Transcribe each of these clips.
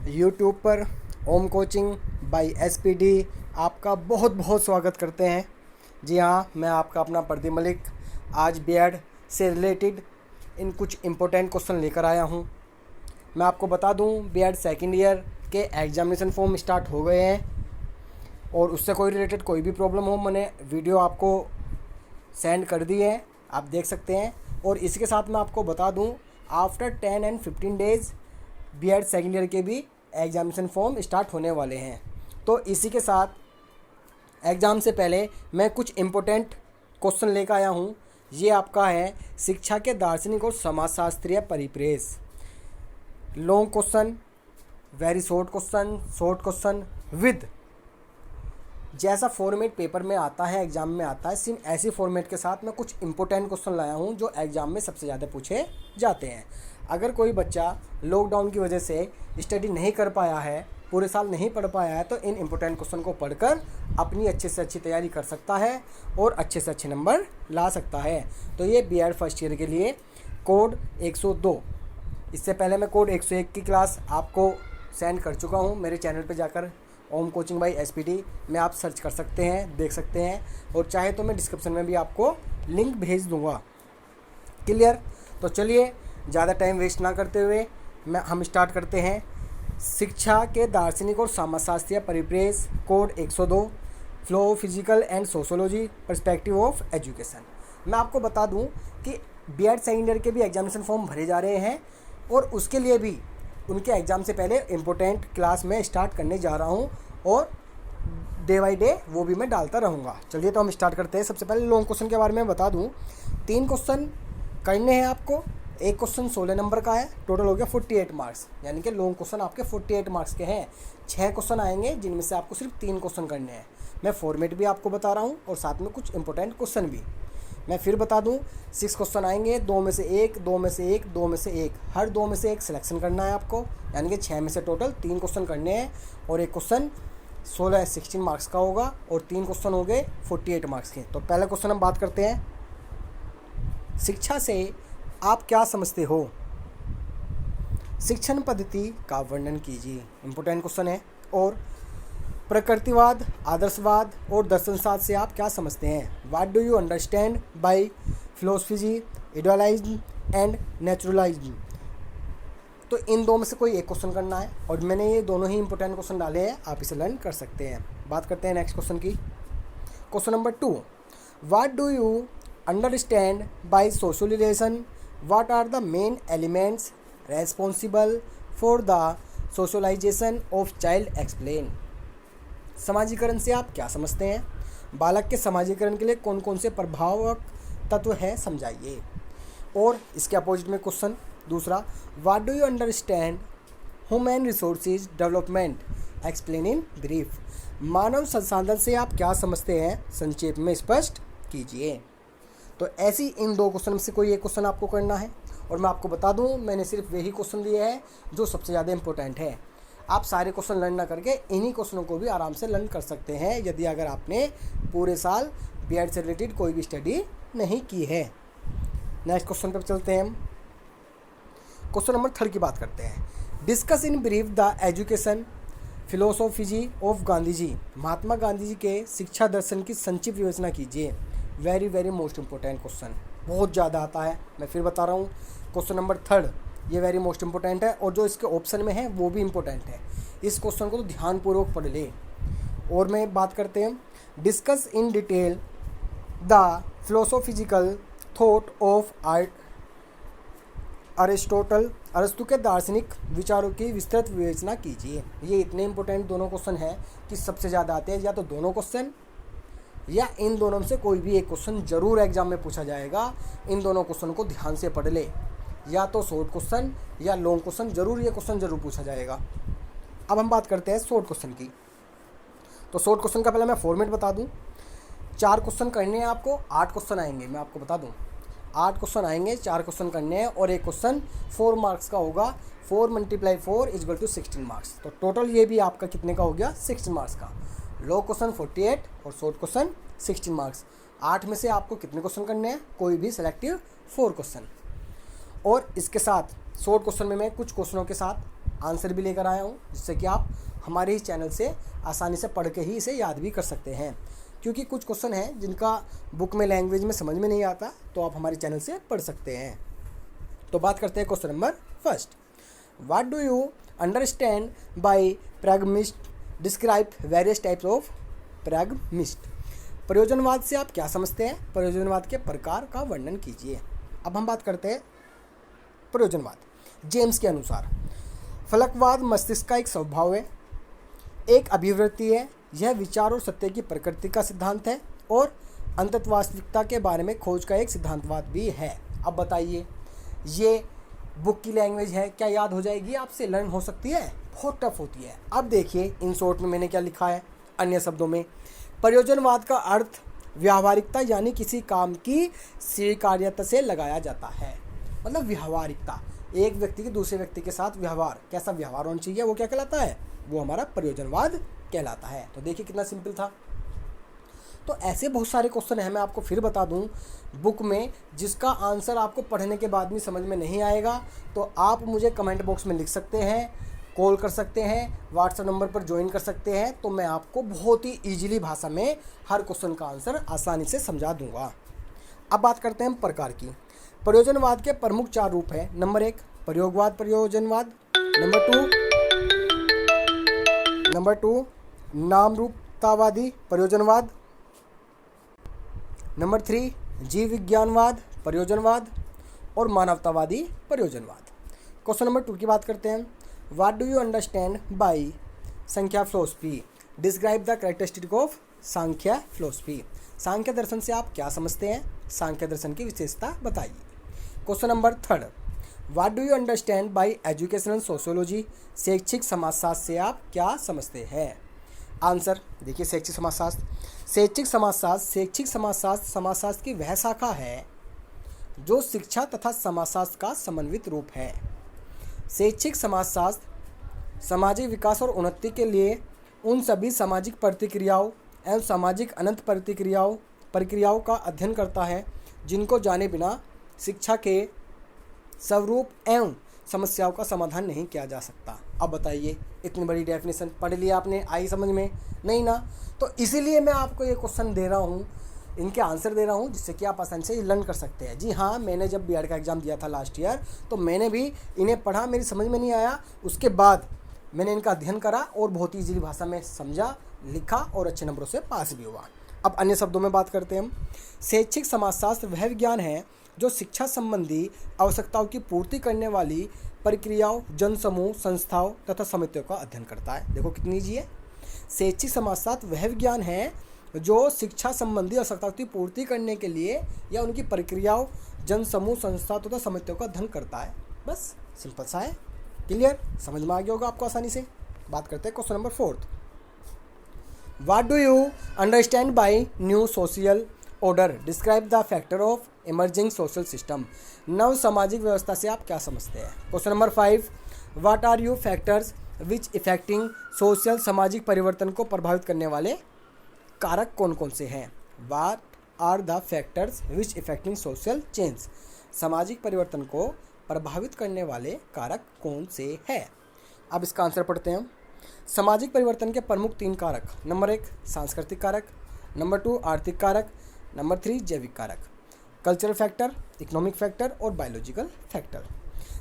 YouTube पर ओम coaching bye SPD आपका बहुत बहुत स्वागत करते हैं। जी हाँ, मैं आपका अपना प्रदीप मलिक आज बीएड से रिलेटेड इन कुछ इम्पोर्टेंट क्वेश्चन लेकर आया हूँ। मैं आपको बता दूँ, बीएड सेकेंड ईयर के एग्जामिनेशन फॉर्म स्टार्ट हो गए हैं और उससे कोई रिलेटेड कोई भी प्रॉब्लम हो, मैंने वीडियो आपको सेंड कर दी है, आप देख सकते हैं। और इसके साथ मैं आपको बता दूं, after 10 and 15 days BEd second year के भी एग्जामिनेशन फॉर्म स्टार्ट होने वाले हैं। तो इसी के साथ एग्ज़ाम से पहले मैं कुछ इम्पोर्टेंट क्वेश्चन लेकर आया हूं। ये आपका है शिक्षा के दार्शनिक और समाजशास्त्रीय परिप्रेक्ष्य। Long question, very short question with जैसा फॉर्मेट पेपर में आता है, एग्ज़ाम में आता है, सेम ऐसी फॉर्मेट के साथ मैं कुछ इंपॉर्टेंट क्वेश्चन लाया हूं जो एग्ज़ाम में सबसे ज़्यादा पूछे जाते हैं। अगर कोई बच्चा लॉकडाउन की वजह से स्टडी नहीं कर पाया है, पूरे साल नहीं पढ़ पाया है, तो इन इंपॉर्टेंट क्वेश्चन को पढ़कर अपनी अच्छे से अच्छी तैयारी कर सकता है और अच्छे से अच्छे नंबर ला सकता है। तो ये बीएड फर्स्ट ईयर के लिए कोड 102, इससे पहले मैं कोड 101 की क्लास आपको सेंड कर चुका हूँ। मेरे चैनल पर जाकर ओम कोचिंग बाय एसपीडी में आप सर्च कर सकते हैं, देख सकते हैं, और चाहे तो मैं डिस्क्रिप्शन में भी आपको लिंक भेज दूंगा। क्लियर? तो चलिए ज़्यादा टाइम वेस्ट ना करते हुए हम स्टार्ट करते हैं। शिक्षा के दार्शनिक और समाजशास्त्रीय परिप्रेक्ष्य code 102, flow physical and sociology perspective of education. मैं आपको बता दूं कि बीएड सेकेंड ईयर के भी एग्जामिनेशन फॉर्म भरे जा रहे हैं और उसके लिए भी उनके एग्ज़ाम से पहले इम्पोर्टेंट क्लास में स्टार्ट करने जा रहा हूं और डे बाई डे वो भी मैं डालता रहूँगा। चलिए तो हम स्टार्ट करते हैं। सबसे पहले लॉन्ग क्वेश्चन के बारे में बता दूं, 3 क्वेश्चन करने हैं आपको। एक क्वेश्चन 16 नंबर का है, टोटल हो गया 48 मार्क्स, यानी कि लॉन्ग क्वेश्चन आपके 48 मार्क्स के हैं। 6 क्वेश्चन आएंगे जिनमें से आपको सिर्फ 3 क्वेश्चन करने हैं। मैं फॉर्मेट भी आपको बता रहा हूँ और साथ में कुछ इंपॉर्टेंट क्वेश्चन भी मैं फिर बता दूं। 6 क्वेश्चन आएंगे, 2 में से 1, 2 में से 1, 2 में से 1, हर 2 में से 1 सिलेक्शन करना है आपको, यानी कि 6 में से टोटल 3 क्वेश्चन करने हैं। और एक क्वेश्चन 16 मार्क्स का होगा और 3 क्वेश्चन हो गए 48 मार्क्स के। तो पहला क्वेश्चन हम बात करते हैं, शिक्षा से आप क्या समझते हो? शिक्षण पद्धति का वर्णन कीजिए। इंपॉर्टेंट क्वेश्चन है। और प्रकृतिवाद, आदर्शवाद और दर्शनशास्त्र से आप क्या समझते हैं? What do you understand by philosophy, idealism and naturalism? तो इन 2 में से कोई एक क्वेश्चन करना है और मैंने ये दोनों ही इंपॉर्टेंट क्वेश्चन डाले हैं, आप इसे लर्न कर सकते हैं। बात करते हैं नेक्स्ट क्वेश्चन की। Question number 2, what do you understand by socialisation? What are the main elements responsible for the socialisation of child? Explain. समाजीकरण से आप क्या समझते हैं? बालक के समाजीकरण के लिए कौन कौन से प्रभावक तत्व हैं, समझाइए। और इसके अपोजिट में क्वेश्चन दूसरा, what do you understand human resources development? Explain in brief. मानव संसाधन से आप क्या समझते हैं, संक्षेप में स्पष्ट कीजिए। तो ऐसी इन 2 क्वेश्चन में से कोई एक क्वेश्चन आपको करना है और मैं आपको बता दूं, मैंने सिर्फ वही क्वेश्चन लिए हैं जो सबसे ज़्यादा इंपॉर्टेंट है। आप सारे क्वेश्चन लर्न ना करके इन्हीं क्वेश्चनों को भी आराम से लर्न कर सकते हैं यदि अगर आपने पूरे साल बीएड से रिलेटेड कोई भी स्टडी नहीं की है। नेक्स्ट क्वेश्चन पर चलते हैं हम। क्वेश्चन नंबर 3 की बात करते हैं। Discuss in brief the education philosophy of Gandhi ji. Mahatma Gandhi ji के शिक्षा दर्शन की संक्षिप्त विवेचना कीजिए। Very very most important question, बहुत ज़्यादा आता है, मैं फिर बता रहा हूँ। क्वेश्चन नंबर 3 ये वेरी मोस्ट इंपॉर्टेंट है और जो इसके ऑप्शन में है वो भी इंपॉर्टेंट है। इस क्वेश्चन को तो ध्यानपूर्वक पढ़ ले। और मैं बात करते हैं, discuss in detail the philosophical thought of Aristotle. अरस्तु के दार्शनिक विचारों की विस्तृत विवेचना कीजिए। ये इतने इंपॉर्टेंट दोनों क्वेश्चन हैं कि सबसे ज़्यादा आते हैं, या तो दोनों क्वेश्चन या इन दोनों में से कोई भी एक क्वेश्चन जरूर एग्जाम में पूछा जाएगा। इन दोनों क्वेश्चन को ध्यान से पढ़ ले, या तो शॉर्ट क्वेश्चन या लॉन्ग क्वेश्चन, जरूर ये क्वेश्चन जरूर पूछा जाएगा। अब हम बात करते हैं शॉर्ट क्वेश्चन की। तो शॉर्ट क्वेश्चन का पहले मैं फॉर्मेट बता दूं। 4 क्वेश्चन करने हैं आपको, 8 क्वेश्चन आएंगे, मैं आपको बता दूं 8 क्वेश्चन आएंगे, 4 क्वेश्चन करने हैं और एक क्वेश्चन 4 मार्क्स का होगा। 4 × 4 = 16 मार्क्स। तो टोटल ये भी आपका कितने का हो गया, 16 मार्क्स का। लॉन्ग क्वेश्चन 48 और शॉर्ट क्वेश्चन 16 मार्क्स। 8 में से आपको कितने क्वेश्चन करने हैं, कोई भी सिलेक्टिव 4 क्वेश्चन। और इसके साथ शॉर्ट क्वेश्चन में मैं कुछ क्वेश्चनों के साथ आंसर भी लेकर आया हूँ, जिससे कि आप हमारे ही चैनल से आसानी से पढ़ के ही इसे याद भी कर सकते हैं, क्योंकि कुछ क्वेश्चन हैं जिनका बुक में लैंग्वेज में समझ में नहीं आता, तो आप हमारे चैनल से पढ़ सकते हैं। तो बात करते हैं question number first. What do you understand by pragmatist? Describe various types of pragmatist. प्रयोजनवाद से आप क्या समझते हैं? प्रयोजनवाद के प्रकार का वर्णन कीजिए। अब हम बात करते हैं प्रयोजनवाद। जेम्स के अनुसार फलकवाद मस्तिष्क का एक स्वभाव है, एक अभिवृत्ति है। यह विचार और सत्य की प्रकृति का सिद्धांत है और अंतत वास्तविकता के बारे में खोज का एक सिद्धांतवाद भी है। अब बताइए, ये बुक की लैंग्वेज है, क्या याद हो जाएगी आपसे? लर्न हो सकती है? बहुत टफ होती है। अब देखिए इन शॉर्ट में मैंने क्या लिखा है। अन्य शब्दों में प्रयोजनवाद का अर्थ व्यावहारिकता यानी किसी काम की स्वीकार्यता से लगाया जाता है। मतलब व्यावहारिकता, एक व्यक्ति के दूसरे व्यक्ति के साथ व्यवहार, कैसा व्यवहार होना चाहिए, वो क्या कहलाता है? वो हमारा प्रयोजनवाद कहलाता है। तो देखिए कितना सिंपल था। तो ऐसे बहुत सारे क्वेश्चन हैं, मैं आपको फिर बता दूं बुक में, जिसका आंसर आपको पढ़ने के बाद भी समझ में नहीं आएगा तो आप मुझे कमेंट बॉक्स में लिख सकते हैं, कॉल कर सकते हैं, व्हाट्सएप नंबर पर ज्वाइन कर सकते हैं, तो मैं आपको बहुत ही ईजिली भाषा में हर क्वेश्चन का आंसर आसानी से समझा दूंगा। अब बात करते हैं प्रकार की। प्रयोजनवाद के प्रमुख 4 रूप हैं। नंबर 1 प्रयोगवाद प्रयोजनवाद, नंबर 2 नाम रूपतावादी प्रयोजनवाद, नंबर 3 जीव विज्ञानवाद प्रयोजनवाद और मानवतावादी प्रयोजनवाद। क्वेश्चन नंबर 2 की बात करते हैं। What do you understand by Sankhya philosophy? Describe the characteristic of Sankhya philosophy. Sankhya दर्शन से आप क्या समझते हैं? सांख्य दर्शन की विशेषता बताइए। Question number 3 what do you understand bye educational sociology? शैक्षिक समाजशास्त्र से आप क्या समझते हैं? आंसर देखिए, शैक्षिक समाजशास्त्र समाजशास्त्र की वह शाखा है जो शिक्षा तथा समाजशास्त्र का समन्वित रूप है। शैक्षिक समाजशास्त्र सामाजिक विकास और उन्नति के लिए उन सभी सामाजिक प्रतिक्रियाओं एवं सामाजिक अनंत प्रक्रियाओं का अध्ययन करता है जिनको जाने बिना शिक्षा के स्वरूप एवं समस्याओं का समाधान नहीं किया जा सकता। अब बताइए, इतनी बड़ी डेफिनेशन पढ़ लिया आपने, आई समझ में? नहीं ना। तो इसीलिए मैं आपको ये क्वेश्चन दे रहा हूँ, इनके आंसर दे रहा हूँ, जिससे कि आप आसानी से लर्न कर सकते हैं। जी हाँ, मैंने जब बीएड का एग्ज़ाम दिया था लास्ट ईयर, तो मैंने भी इन्हें पढ़ा, मेरी समझ में नहीं आया, उसके बाद मैंने इनका अध्ययन करा और बहुत ही ईजिली भाषा में समझा, लिखा और अच्छे नंबरों से पास भी हुआ। अब अन्य शब्दों में बात करते हैं हम। शैक्षिक समाजशास्त्र वह विज्ञान है जो शिक्षा संबंधी आवश्यकताओं की पूर्ति करने वाली प्रक्रियाओं, जनसमूह, संस्थाओं तथा समितियों का अध्ययन करता है। देखो कितनी ईजी है। शैक्षिक समाजशास्त्र वह विज्ञान है जो शिक्षा संबंधी आवश्यकताओं की पूर्ति करने के लिए या उनकी प्रक्रियाओं, जनसमूह, संस्थाओं तथा समितियों का अध्ययन करता है। बस सिंपल सा है, क्लियर, समझ में आ गया होगा आपको आसानी से। बात करते हैं question number 4। What do you understand by new social order? Describe the factor of emerging social system. नव सामाजिक व्यवस्था से आप क्या समझते हैं? Question number 5 what are you factors which affecting social? सामाजिक परिवर्तन को प्रभावित करने वाले कारक कौन कौन से हैं? What are the factors which affecting social change? सामाजिक परिवर्तन को प्रभावित करने वाले कारक कौन से हैं? अब इसका आंसर पढ़ते हैं। सामाजिक परिवर्तन के प्रमुख 3 कारक। नंबर 1 सांस्कृतिक कारक, नंबर 2 आर्थिक कारक, नंबर 3 जैविक कारक। कल्चरल फैक्टर, इकोनॉमिक फैक्टर और बायोलॉजिकल फैक्टर।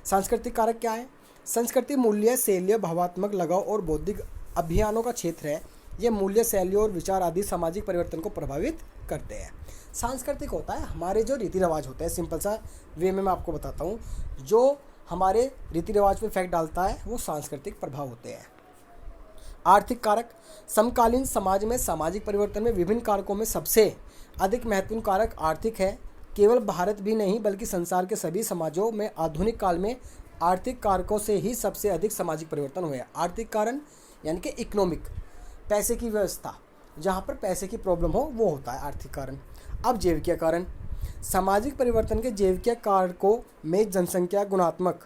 सांस्कृतिक कारक क्या है? संस्कृति मूल्य, शैली, भावात्मक लगाव और बौद्धिक अभियानों का क्षेत्र है। ये मूल्य, शैली और विचार आदि सामाजिक परिवर्तन को प्रभावित करते हैं। सांस्कृतिक होता है हमारे जो रीति रिवाज होते हैं, सिंपल सा वे में मैं आपको बताता हूँ, जो हमारे रीति रिवाज पे इफेक्ट डालता है वो सांस्कृतिक प्रभाव होते हैं। आर्थिक कारक, समकालीन समाज में सामाजिक परिवर्तन में विभिन्न कारकों में सबसे अधिक महत्वपूर्ण कारक आर्थिक है। केवल भारत भी नहीं बल्कि संसार के सभी समाजों में आधुनिक काल में आर्थिक कारकों से ही सबसे अधिक सामाजिक परिवर्तन हुए हैं। आर्थिक कारण यानी कि इकोनॉमिक, पैसे की व्यवस्था, जहाँ पर पैसे की प्रॉब्लम हो वो होता है आर्थिक कारण। अब जैविकीय कारण, सामाजिक परिवर्तन के जैविकीय कारकों में जनसंख्या गुणात्मक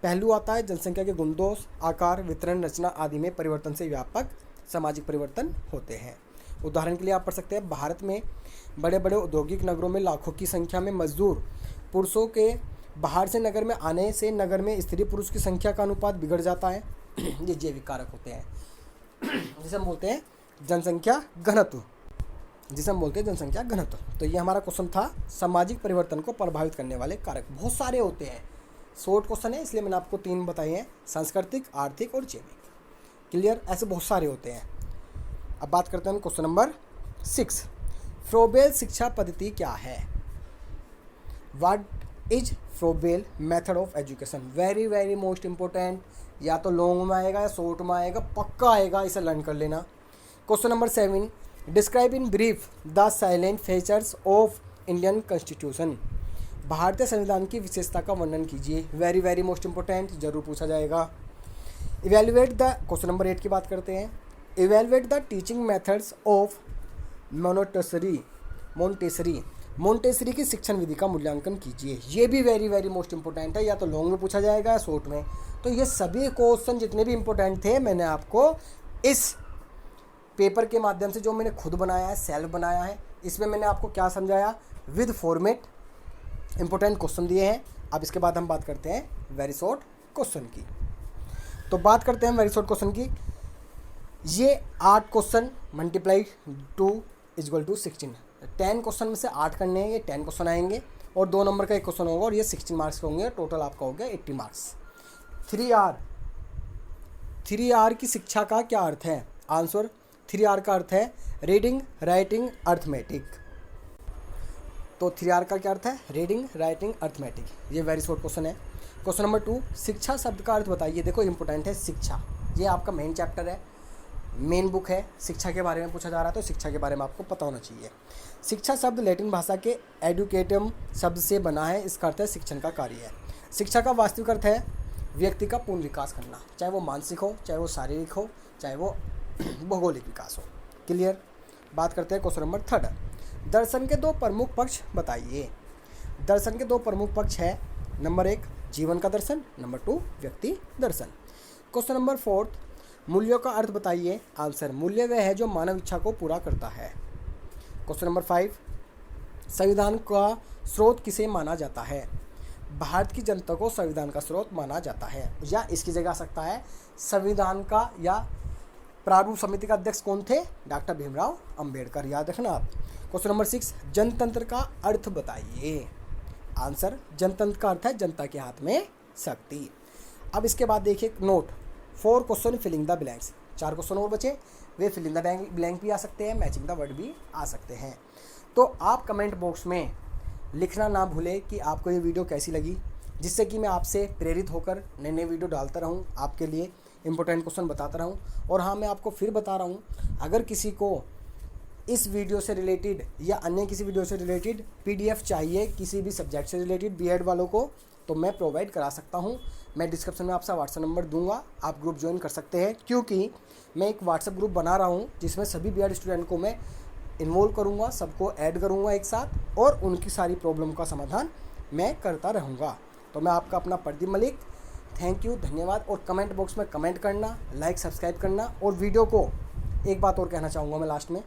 पहलू आता है। जनसंख्या के गुण, दोष, आकार, वितरण, रचना आदि में परिवर्तन से व्यापक सामाजिक परिवर्तन होते हैं। उदाहरण के लिए आप पढ़ सकते हैं, भारत में बड़े बड़े औद्योगिक नगरों में लाखों की संख्या में मजदूर पुरुषों के बाहर से नगर में आने से नगर में स्त्री पुरुष की संख्या का अनुपात बिगड़ जाता है। ये जैविक कारक होते हैं, जिसे हम बोलते हैं जनसंख्या घनत्व, तो ये हमारा क्वेश्चन था, सामाजिक परिवर्तन को प्रभावित करने वाले कारक। बहुत सारे होते हैं, शॉर्ट क्वेश्चन है इसलिए मैंने आपको 3 बताए हैं, सांस्कृतिक, आर्थिक और जैविक। क्लियर? ऐसे बहुत सारे होते हैं। अब बात करते हैं क्वेश्चन नंबर 6, फ्रोबेल शिक्षा पद्धति क्या है? What is Froebel method of education? Very very most important, या तो लॉन्ग में आएगा या शॉर्ट में आएगा, पक्का आएगा, इसे लर्न कर लेना। Question number 7, describe in brief the salient features of Indian constitution. भारतीय संविधान की विशेषता का वर्णन कीजिए। वेरी वेरी मोस्ट इंपॉर्टेंट, जरूर पूछा जाएगा। इवेल्युएट द, क्वेश्चन नंबर 8 की बात करते हैं, evaluate the teaching methods of Montessori की शिक्षण विधि का मूल्यांकन कीजिए। ये भी वेरी वेरी मोस्ट इंपॉर्टेंट है, या तो लॉन्ग में पूछा जाएगा या शॉर्ट में। तो ये सभी क्वेश्चन जितने भी इंपॉर्टेंट थे मैंने आपको इस पेपर के माध्यम से, जो मैंने खुद बनाया है, सेल्फ बनाया है, इसमें मैंने आपको क्या समझाया, विद फॉर्मेट इंपॉर्टेंट क्वेश्चन दिए हैं। अब इसके बाद हम बात करते हैं वेरी शॉर्ट क्वेश्चन की। तो बात करते हैं वेरी शॉर्ट क्वेश्चन की। ये 8 क्वेश्चन मल्टीप्लाई 2 = 16, 10 क्वेश्चन में से 8 करने हैं, ये 10 क्वेश्चन आएंगे और 2 नंबर का एक क्वेश्चन होगा और ये 16 मार्क्स के होंगे। टोटल आपका हो गया 80 मार्क्स। 3R की शिक्षा का क्या अर्थ है? आंसर, 3R का अर्थ है रीडिंग, राइटिंग, अर्थमेटिक। तो 3R का क्या अर्थ है? Reading, writing, arithmetic. ये वेरी शॉर्ट क्वेश्चन है। क्वेश्चन नंबर 2, शिक्षा शब्द का अर्थ बताइए। देखो इंपॉर्टेंट है शिक्षा, ये आपका मेन चैप्टर है, मेन बुक है, शिक्षा के बारे में पूछा जा रहा है, तो शिक्षा के बारे में आपको पता होना चाहिए। शिक्षा शब्द लैटिन भाषा के एडुकेटम शब्द से बना है, इसका अर्थ है शिक्षण का कार्य है। शिक्षा का वास्तविक अर्थ है व्यक्ति का पूर्ण विकास करना, चाहे वो मानसिक हो, चाहे वो शारीरिक हो, चाहे वो भौगोलिक विकास हो। क्लियर? बात करते हैं क्वेश्चन नंबर 3, दर्शन के 2 प्रमुख पक्ष बताइए। दर्शन के 2 प्रमुख पक्ष है, नंबर 1 जीवन का दर्शन, नंबर 2 व्यक्ति दर्शन। क्वेश्चन नंबर 4, मूल्यों का अर्थ बताइए। आंसर, मूल्य वह है जो मानव इच्छा को पूरा करता है। क्वेश्चन नंबर 5, संविधान का स्रोत किसे माना जाता है? भारत की जनता को संविधान का स्रोत माना जाता है, या इसकी जगह आ सकता है संविधान का, या प्रारूप समिति का अध्यक्ष कौन थे? डॉक्टर भीमराव अंबेडकर, याद रखना आप। क्वेश्चन नंबर 6, जनतंत्र का अर्थ बताइए। आंसर, जनतंत्र का अर्थ है जनता के हाथ में शक्ति। अब इसके बाद देखिए note, 4 question filling the blanks, 4 question और बचे, वे फिलिंग द ब्लैंक भी आ सकते हैं, मैचिंग द वर्ड भी आ सकते हैं। तो आप कमेंट बॉक्स में लिखना ना भूलें कि आपको ये वीडियो कैसी लगी, जिससे कि मैं आपसे प्रेरित होकर नए नए वीडियो डालता रहूँ, आपके लिए इंपॉर्टेंट क्वेश्चन बताता रहूँ। और हाँ, मैं आपको फिर बता रहा हूँ, अगर किसी को इस वीडियो से रिलेटेड या अन्य किसी वीडियो से रिलेटेड PDF चाहिए, किसी भी सब्जेक्ट से रिलेटेड B.Ed वालों को, तो मैं प्रोवाइड करा सकता हूँ। मैं डिस्क्रिप्शन में आपका व्हाट्सएप नंबर दूंगा, आप ग्रुप ज्वाइन कर सकते हैं, क्योंकि मैं एक व्हाट्सएप ग्रुप बना रहा हूँ जिसमें सभी B.Ed स्टूडेंट को मैं इन्वॉल्व करूँगा, सबको ऐड करूँगा एक साथ, और उनकी सारी प्रॉब्लम का समाधान मैं करता रहूँगा। तो मैं आपका अपना प्रदीप मलिक, थैंक यू, धन्यवाद। और कमेंट बॉक्स में कमेंट करना, लाइक सब्सक्राइब करना। और वीडियो को एक बात और कहना चाहूँगा मैं लास्ट में,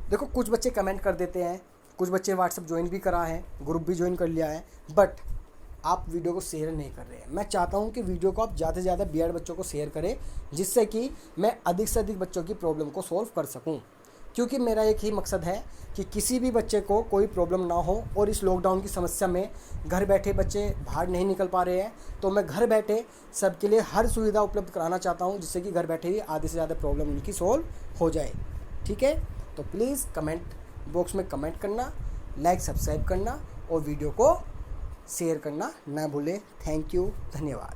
देखो कुछ बच्चे कमेंट कर देते हैं, कुछ बच्चे व्हाट्सएप ज्वाइन भी करा है, ग्रुप भी ज्वाइन कर लिया है, बट आप वीडियो को शेयर नहीं कर रहे हैं। मैं चाहता हूं कि वीडियो को आप ज़्यादा से ज़्यादा B.Ed बच्चों को शेयर करें, जिससे कि मैं अधिक से अधिक बच्चों की प्रॉब्लम को सॉल्व कर सकूं। क्योंकि मेरा एक ही मकसद है कि किसी भी बच्चे को कोई प्रॉब्लम ना हो। और इस लॉकडाउन की समस्या में घर बैठे बच्चे बाहर नहीं निकल पा रहे हैं, तो मैं घर बैठे सबके लिए हर सुविधा उपलब्ध कराना चाहता हूँ, जिससे कि घर बैठे ही आधे से ज़्यादा प्रॉब्लम उनकी सॉल्व हो जाए। ठीक है, तो प्लीज़ कमेंट बॉक्स में कमेंट करना, लाइक सब्सक्राइब करना और वीडियो को शेयर करना ना भूलें। थैंक यू, धन्यवाद।